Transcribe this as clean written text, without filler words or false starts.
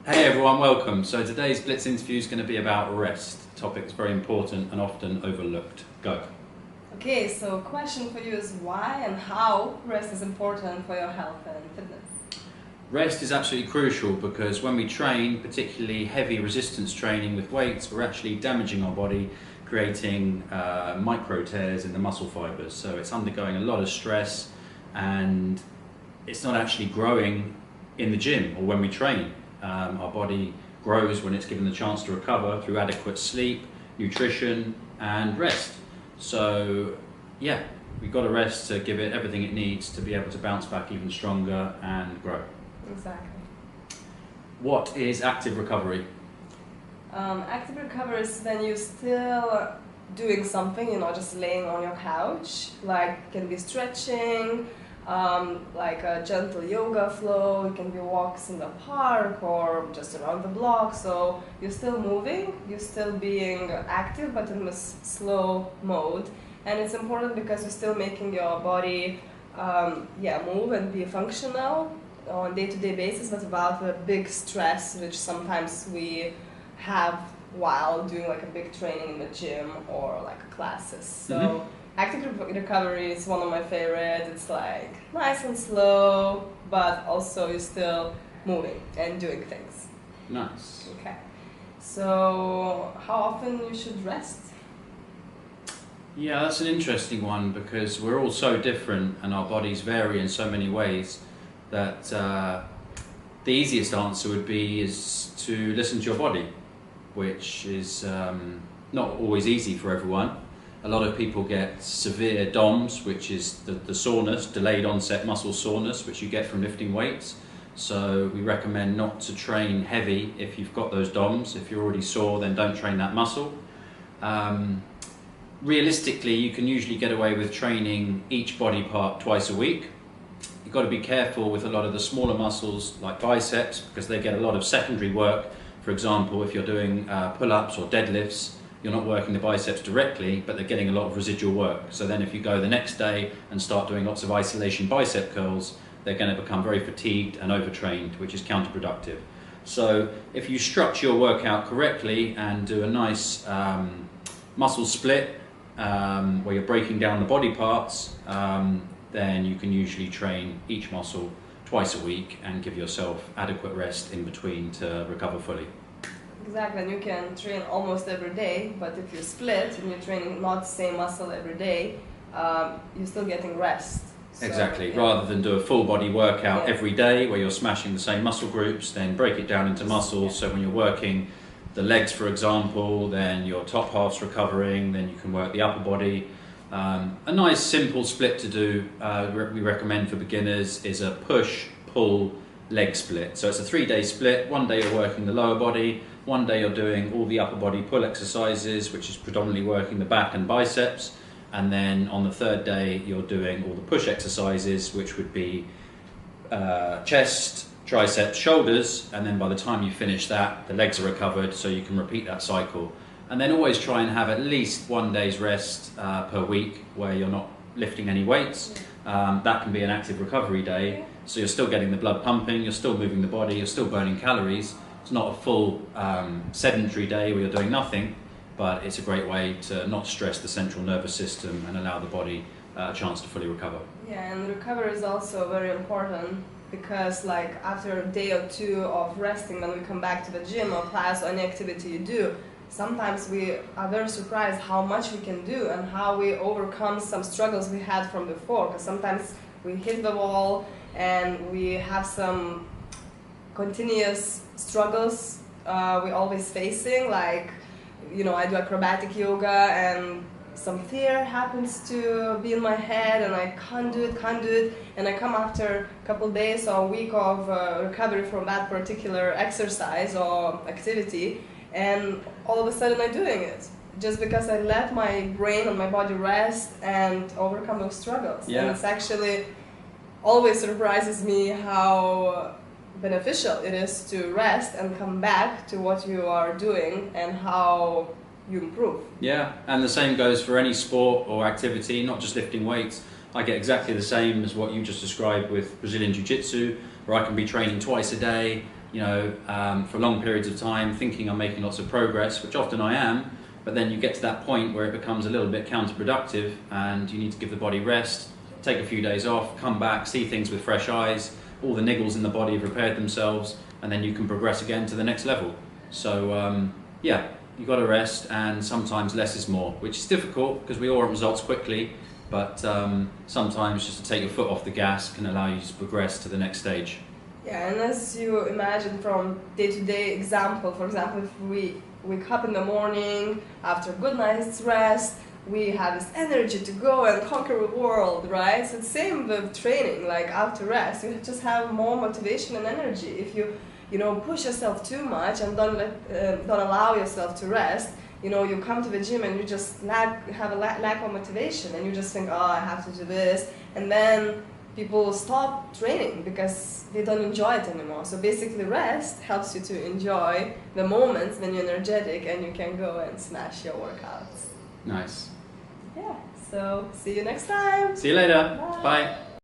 Hey everyone, welcome. So today's Blitz interview is going to be about rest. A topic that's very important and often overlooked. Go. Okay, so question for you is why and how rest is important for your health and fitness? Rest is absolutely crucial because when we train, particularly heavy resistance training with weights, we're actually damaging our body, creating micro tears in the muscle fibers. So it's undergoing a lot of stress and it's not actually growing in the gym or when we train. Our body grows when it's given the chance to recover through adequate sleep, nutrition and rest. So yeah, we've got to rest to give it everything it needs to be able to bounce back even stronger and grow. Exactly. What is active recovery? Active recovery is when you're still doing something, just laying on your couch, like can be stretching, like a gentle yoga flow, it can be walks in the park or just around the block, so you're still moving, you're still being active but in a slow mode, and it's important because you're still making your body move and be functional on a day-to-day basis, but without the big stress which sometimes we have while doing like a big training in the gym or like classes. So active recovery is one of my favorites. It's like nice and slow, but also you're still moving and doing things. Nice. Okay. So how often you should rest? Yeah, that's an interesting one because we're all so different and our bodies vary in so many ways that the easiest answer would be is to listen to your body, which is not always easy for everyone. A lot of people get severe DOMS, which is the soreness, delayed onset muscle soreness, which you get from lifting weights. So we recommend not to train heavy if you've got those DOMS. If you're already sore, then don't train that muscle. Realistically, you can usually get away with training each body part twice a week. You've got to be careful with a lot of the smaller muscles like biceps because they get a lot of secondary work. For example, if you're doing pull-ups or deadlifts, you're not working the biceps directly, but they're getting a lot of residual work. So then if you go the next day and start doing lots of isolation bicep curls, they're going to become very fatigued and overtrained, which is counterproductive. So if you structure your workout correctly and do a nice muscle split where you're breaking down the body parts, then you can usually train each muscle twice a week and give yourself adequate rest in between to recover fully. Exactly, and you can train almost every day, but if you split and you're training not the same muscle every day, you're still getting rest. So, exactly, yeah. Rather than do a full body workout every day where you're smashing the same muscle groups, then break it down into muscles. So when you're working the legs, for example, then your top half's recovering, then you can work the upper body. A nice simple split to do, we recommend for beginners, is a push-pull leg split. So it's a 3-day split. One day you're working the lower body, one day you're doing all the upper body pull exercises, which is predominantly working the back and biceps, and then on the third day you're doing all the push exercises, which would be chest, triceps, shoulders, and then by the time you finish that, the legs are recovered, so you can repeat that cycle. And then always try and have at least 1 day's rest per week where you're not lifting any weights. That can be an active recovery day, so you're still getting the blood pumping, you're still moving the body, you're still burning calories. It's not a full sedentary day where you're doing nothing, but it's a great way to not stress the central nervous system and allow the body a chance to fully recover. Yeah, and recovery is also very important because like after a day or two of resting, when we come back to the gym or class or any activity you do, sometimes we are very surprised how much we can do and how we overcome some struggles we had from before, because sometimes we hit the wall and we have some continuous struggles we always facing, like I do acrobatic yoga and some fear happens to be in my head and I can't do it, and I come after a couple days or a week of recovery from that particular exercise or activity, and all of a sudden I'm doing it just because I let my brain and my body rest and overcome those struggles. Yeah. And it's actually always surprises me how beneficial it is to rest and come back to what you are doing and how you improve. Yeah, and the same goes for any sport or activity, not just lifting weights. I get exactly the same as what you just described with Brazilian Jiu-Jitsu, where I can be training twice a day, for long periods of time, thinking I'm making lots of progress, which often I am, but then you get to that point where it becomes a little bit counterproductive and you need to give the body rest, take a few days off, come back, see things with fresh eyes, all the niggles in the body have repaired themselves, and then you can progress again to the next level. So you've got to rest, and sometimes less is more, which is difficult because we all want results quickly, but sometimes just to take your foot off the gas can allow you to progress to the next stage. Yeah, and as you imagine from day-to-day example, for example, if we wake up in the morning after a good night's rest, we have this energy to go and conquer the world, right? So it's the same with training, like after rest, you just have more motivation and energy. If you push yourself too much and don't allow yourself to rest, you come to the gym and you just have a lack of motivation, and you just think, oh, I have to do this, and then people stop training because they don't enjoy it anymore. So basically rest helps you to enjoy the moments when you're energetic and you can go and smash your workouts. Nice. Yeah, so see you next time. See you later. Bye. Bye.